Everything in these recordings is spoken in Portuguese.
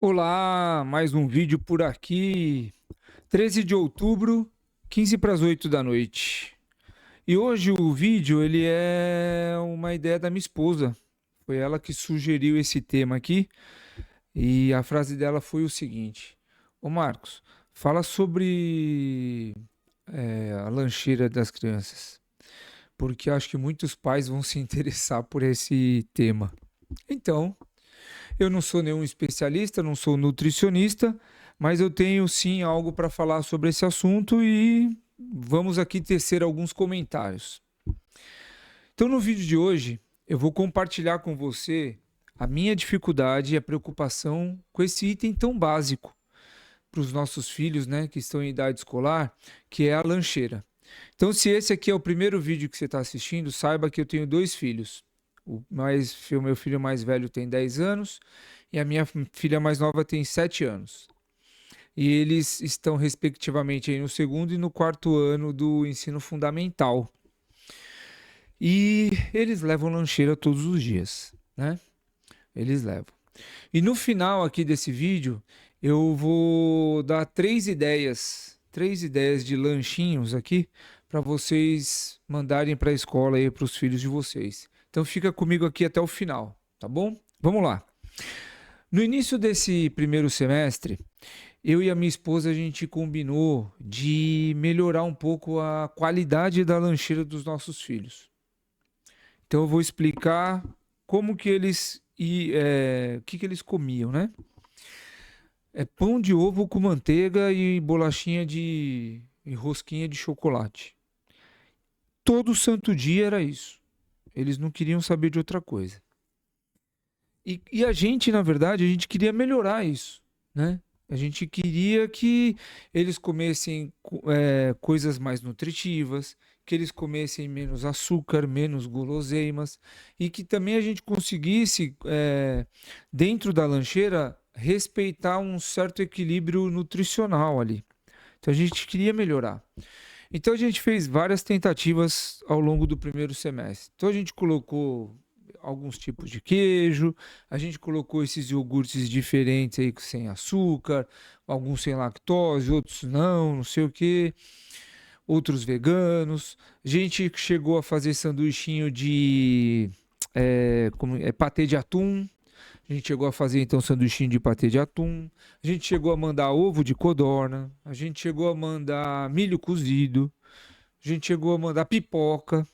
Olá, mais um vídeo por aqui. 13 de outubro, 15 para as 8 da noite. E hoje o vídeo ele é uma ideia da minha esposa. Foi ela que sugeriu esse tema aqui e a frase dela foi o seguinte: Ô Marcos, fala sobre a lancheira das crianças, porque acho que muitos pais vão se interessar por esse tema. Então, eu não sou nenhum especialista, não sou nutricionista, mas eu tenho sim algo para falar sobre esse assunto e vamos aqui tecer alguns comentários. Então, no vídeo de hoje, eu vou compartilhar com você a minha dificuldade e a preocupação com esse item tão básico para os nossos filhos, né, que estão em idade escolar, que é a lancheira. Então, se esse aqui é o primeiro vídeo que você está assistindo, saiba que eu tenho dois filhos. O meu filho mais velho tem 10 anos e a minha filha mais nova tem 7 anos. E eles estão, respectivamente, aí no segundo e no quarto ano do ensino fundamental. E eles levam lancheira todos os dias, né? Eles levam. E no final aqui desse vídeo, eu vou dar três ideias de lanchinhos aqui para vocês mandarem para a escola e para os filhos de vocês. Então fica comigo aqui até o final, tá bom? Vamos lá. No início desse primeiro semestre, eu e a minha esposa a gente combinou de melhorar um pouco a qualidade da lancheira dos nossos filhos. Então eu vou explicar como que eles o que eles comiam, né? É pão de ovo com manteiga e bolachinha e rosquinha de chocolate. Todo santo dia era isso. Eles não queriam saber de outra coisa. E a gente, na verdade, a gente queria melhorar isso, né? A gente queria que eles comessem coisas mais nutritivas, que eles comessem menos açúcar, menos guloseimas, e que também a gente conseguisse, dentro da lancheira, respeitar um certo equilíbrio nutricional ali. Então a gente queria melhorar. Então a gente fez várias tentativas ao longo do primeiro semestre. Então a gente colocou alguns tipos de queijo, a gente colocou esses iogurtes diferentes aí sem açúcar, alguns sem lactose, outros não, não sei o que, outros veganos. A gente chegou a fazer sanduichinho de patê de atum. A gente chegou a fazer então sanduichinho de patê de atum. A gente chegou a mandar ovo de codorna. A gente chegou a mandar milho cozido. A gente chegou a mandar pipoca.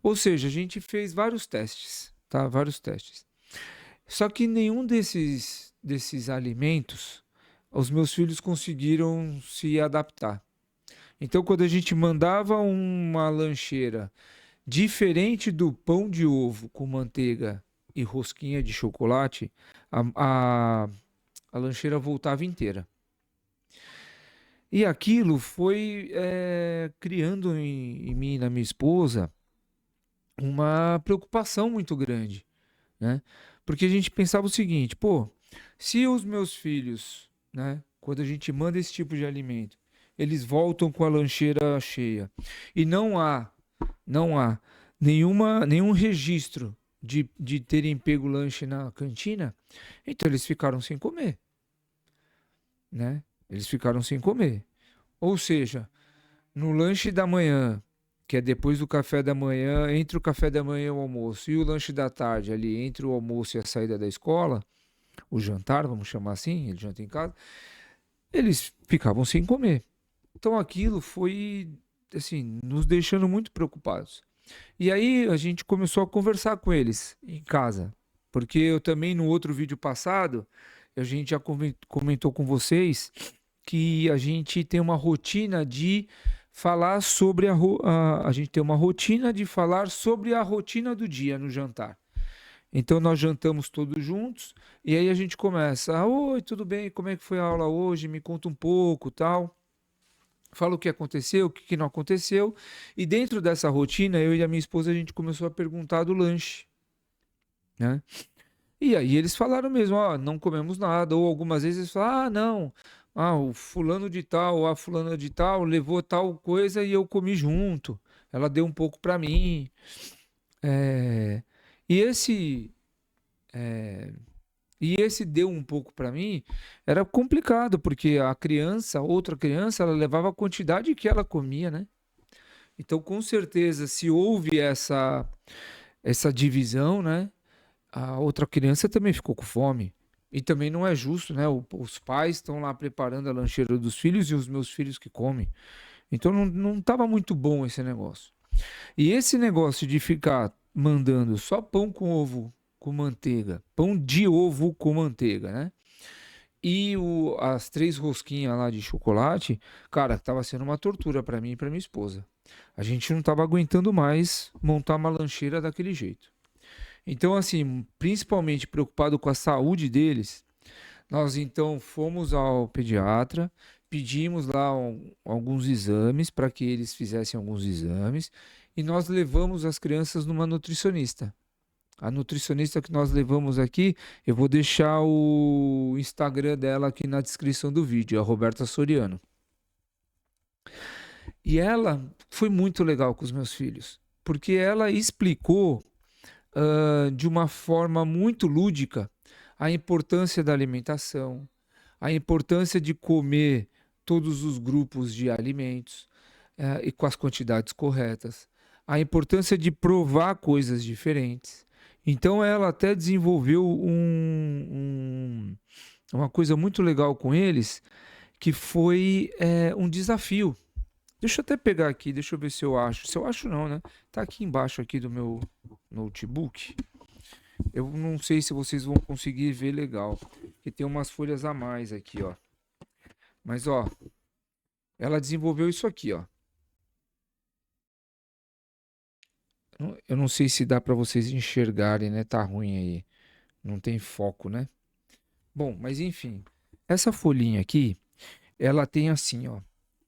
Ou seja, a gente fez vários testes, tá? Vários testes. Só que nenhum desses alimentos os meus filhos conseguiram se adaptar. Então, quando a gente mandava uma lancheira diferente do pão de ovo com manteiga e rosquinha de chocolate, a, a, a lancheira voltava inteira. E aquilo foi criando em mim e na minha esposa uma preocupação muito grande, né? Porque a gente pensava o seguinte, pô, se os meus filhos, né, quando a gente manda esse tipo de alimento, eles voltam com a lancheira cheia e não há nenhum registro de terem pego lanche na cantina, então eles ficaram sem comer, né? Eles ficaram sem comer. Ou seja, no lanche da manhã, que é depois do café da manhã, entre o café da manhã e o almoço, e o lanche da tarde, ali entre o almoço e a saída da escola, o jantar, vamos chamar assim, ele janta em casa, eles ficavam sem comer. Então aquilo foi, assim, nos deixando muito preocupados. E aí a gente começou a conversar com eles em casa, porque eu também no outro vídeo passado, a gente já comentou com vocês que a gente tem uma rotina de falar sobre a gente tem uma rotina de falar sobre a rotina do dia no jantar. Então nós jantamos todos juntos e aí a gente começa: oi, tudo bem? Como é que foi a aula hoje? Me conta um pouco, tal. Fala o que aconteceu, o que não aconteceu. E dentro dessa rotina, eu e a minha esposa a gente começou a perguntar do lanche, né? E aí eles falaram mesmo, não comemos nada. Ou algumas vezes eles falaram, não, o fulano de tal, ou a fulana de tal levou tal coisa e eu comi junto. Ela deu um pouco para mim. É, E esse E esse deu um pouco para mim, era complicado, porque a criança, outra criança, ela levava a quantidade que ela comia, né? Então, com certeza, se houve essa divisão, né? A outra criança também ficou com fome. E também não é justo, né? Os pais estão lá preparando a lancheira dos filhos e os meus filhos que comem. Então não estava muito bom esse negócio. E esse negócio de ficar mandando só pão com ovo com manteiga, pão de ovo com manteiga, né? E as 3 rosquinhas lá de chocolate, cara, tava sendo uma tortura para mim e para minha esposa. A gente não tava aguentando mais montar uma lancheira daquele jeito. Então, assim, principalmente preocupado com a saúde deles, nós então fomos ao pediatra, pedimos lá alguns exames para que eles fizessem alguns exames e nós levamos as crianças numa nutricionista. A nutricionista que nós levamos aqui, eu vou deixar o Instagram dela aqui na descrição do vídeo, a Roberta Soriano. E ela foi muito legal com os meus filhos, porque ela explicou de uma forma muito lúdica a importância da alimentação, a importância de comer todos os grupos de alimentos e com as quantidades corretas, a importância de provar coisas diferentes. Então ela até desenvolveu uma coisa muito legal com eles, que foi um desafio. Deixa eu até pegar aqui, deixa eu ver se eu acho. Se eu acho não, né? Tá aqui embaixo aqui do meu notebook. Eu não sei se vocês vão conseguir ver legal, porque tem umas folhas a mais aqui, ó. Mas ó, ela desenvolveu isso aqui, ó. Eu não sei se dá para vocês enxergarem, né? Tá ruim aí. Não tem foco, né? Bom, mas enfim. Essa folhinha aqui, ela tem assim, ó.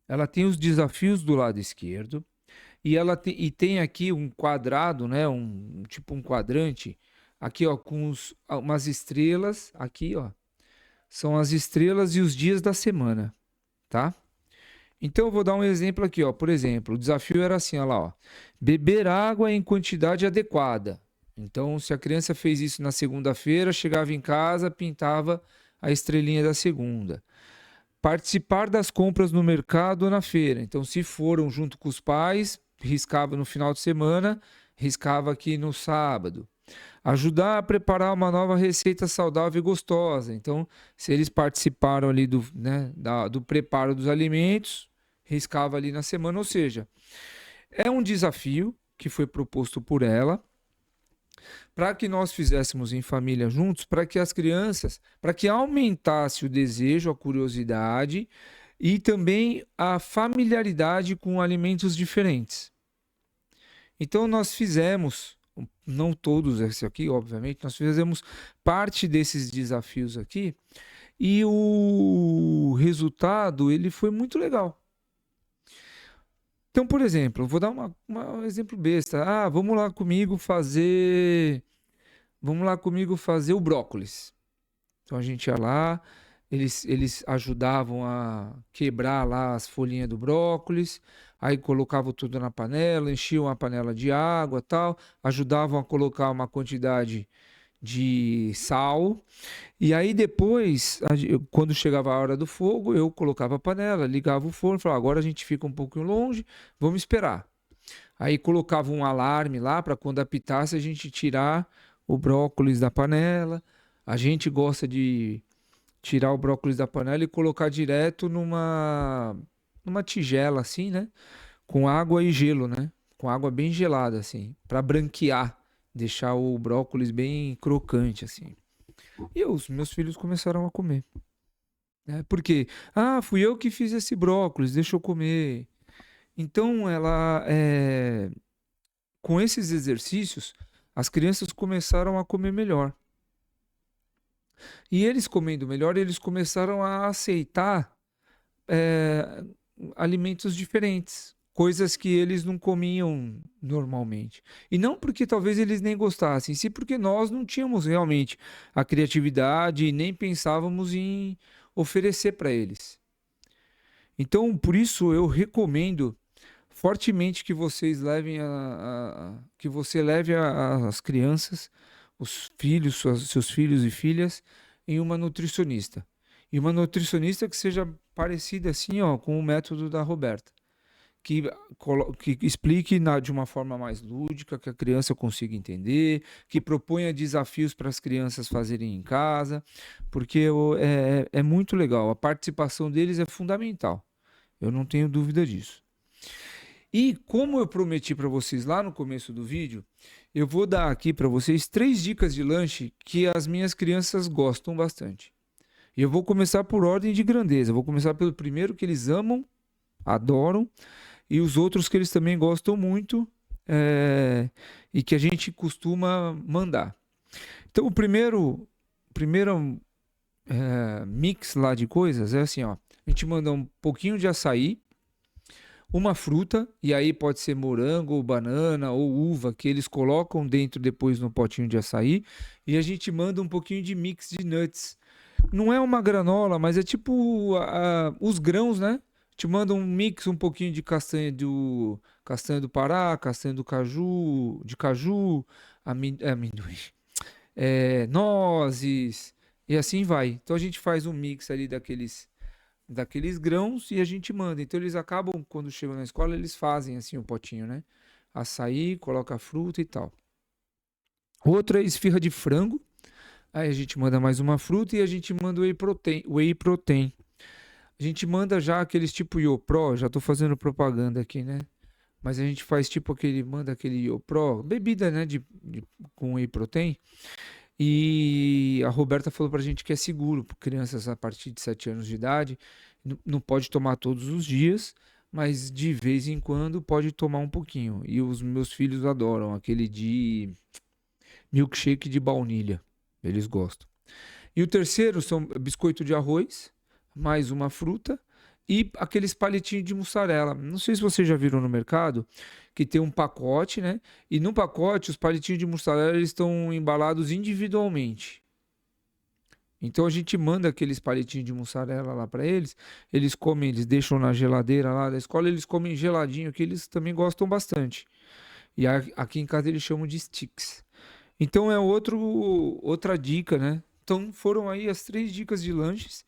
Ela tem os desafios do lado esquerdo e tem aqui um quadrado, né? Tipo um quadrante aqui, ó, com umas estrelas aqui, ó. São as estrelas e os dias da semana, tá? Então eu vou dar um exemplo aqui, ó. Por exemplo, o desafio era assim, ó lá, ó. Beber água em quantidade adequada. Então, se a criança fez isso na segunda-feira, chegava em casa, pintava a estrelinha da segunda. Participar das compras no mercado ou na feira. Então, se foram junto com os pais, riscava no final de semana, riscava aqui no sábado. Ajudar a preparar uma nova receita saudável e gostosa. Então, se eles participaram ali do preparo dos alimentos, riscava ali na semana. Ou seja, é um desafio que foi proposto por ela para que nós fizéssemos em família juntos, para que as crianças, para que aumentasse o desejo, a curiosidade e também a familiaridade com alimentos diferentes. Então nós fizemos, não todos esse aqui, obviamente, nós fizemos parte desses desafios aqui e o resultado ele foi muito legal. Então, por exemplo, eu vou dar um exemplo besta. Ah, vamos lá comigo fazer o brócolis. Então a gente ia lá, eles ajudavam a quebrar lá as folhinhas do brócolis, aí colocavam tudo na panela, enchiam a panela de água, tal, ajudavam a colocar uma quantidade de sal. E aí depois, quando chegava a hora do fogo, eu colocava a panela, ligava o forno, falava, agora a gente fica um pouquinho longe, vamos esperar. Aí colocava um alarme lá para quando apitasse a gente tirar o brócolis da panela. A gente gosta de tirar o brócolis da panela e colocar direto numa tigela assim, né? Com água e gelo, né? Com água bem gelada assim, para branquear, deixar o brócolis bem crocante assim. E os meus filhos começaram a comer, né? Porque, fui eu que fiz esse brócolis, deixa eu comer. Então, com esses exercícios, as crianças começaram a comer melhor. E eles comendo melhor, eles começaram a aceitar é, alimentos diferentes, coisas que eles não comiam normalmente. E não porque talvez eles nem gostassem, sim porque nós não tínhamos realmente a criatividade e nem pensávamos em oferecer para eles. Então, por isso eu recomendo fortemente que vocês levem que você leve as crianças, os filhos, seus filhos e filhas, em uma nutricionista. E uma nutricionista que seja parecida assim, ó, com o método da Roberta. Que explique de uma forma mais lúdica, que a criança consiga entender, que proponha desafios para as crianças fazerem em casa, porque é muito legal. A participação deles é fundamental. Eu não tenho dúvida disso. E como eu prometi para vocês lá no começo do vídeo, eu vou dar aqui para vocês 3 dicas de lanche que as minhas crianças gostam bastante. E eu vou começar por ordem de grandeza. Eu vou começar pelo primeiro que eles amam, adoram, e os outros que eles também gostam muito e que a gente costuma mandar. Então, o primeiro mix lá de coisas é assim, ó. A gente manda um pouquinho de açaí, uma fruta, e aí pode ser morango, ou banana, ou uva, que eles colocam dentro depois no potinho de açaí, e a gente manda um pouquinho de mix de nuts. Não é uma granola, mas é tipo os grãos, né? Te manda um mix, um pouquinho de castanha do Pará, castanha do caju, amendoim, nozes, e assim vai. Então a gente faz um mix ali daqueles grãos e a gente manda. Então eles acabam, quando chegam na escola, eles fazem assim o potinho, né? Açaí, coloca a fruta e tal. Outra é esfirra de frango. Aí a gente manda mais uma fruta e a gente manda whey protein. A gente manda já aqueles tipo Iopro, já tô fazendo propaganda aqui, né? Mas a gente faz tipo manda aquele Iopro, bebida, né, com whey protein. E a Roberta falou pra gente que é seguro para crianças a partir de 7 anos de idade. Não pode tomar todos os dias, mas de vez em quando pode tomar um pouquinho. E os meus filhos adoram aquele de milkshake de baunilha. Eles gostam. E o terceiro são biscoito de arroz, mais uma fruta e aqueles palitinhos de mussarela. Não sei se vocês já viram no mercado, que tem um pacote, né? E no pacote, os palitinhos de mussarela eles estão embalados individualmente. Então a gente manda aqueles palitinhos de mussarela lá para eles, eles comem, eles deixam na geladeira lá da escola, eles comem geladinho, que eles também gostam bastante. E aqui em casa eles chamam de sticks. Então é outra dica, né? Então foram aí as 3 dicas de lanches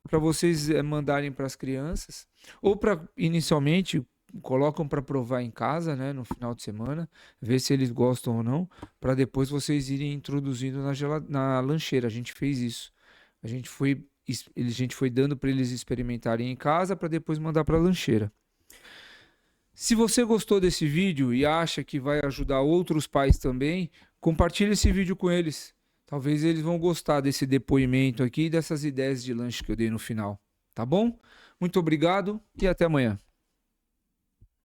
para vocês mandarem para as crianças, ou para inicialmente colocam para provar em casa, né, no final de semana, ver se eles gostam ou não, para depois vocês irem introduzindo na lancheira. A gente fez isso. A gente foi dando para eles experimentarem em casa para depois mandar para a lancheira. Se você gostou desse vídeo e acha que vai ajudar outros pais também, compartilhe esse vídeo com eles. Talvez eles vão gostar desse depoimento aqui e dessas ideias de lanche que eu dei no final. Tá bom? Muito obrigado e até amanhã.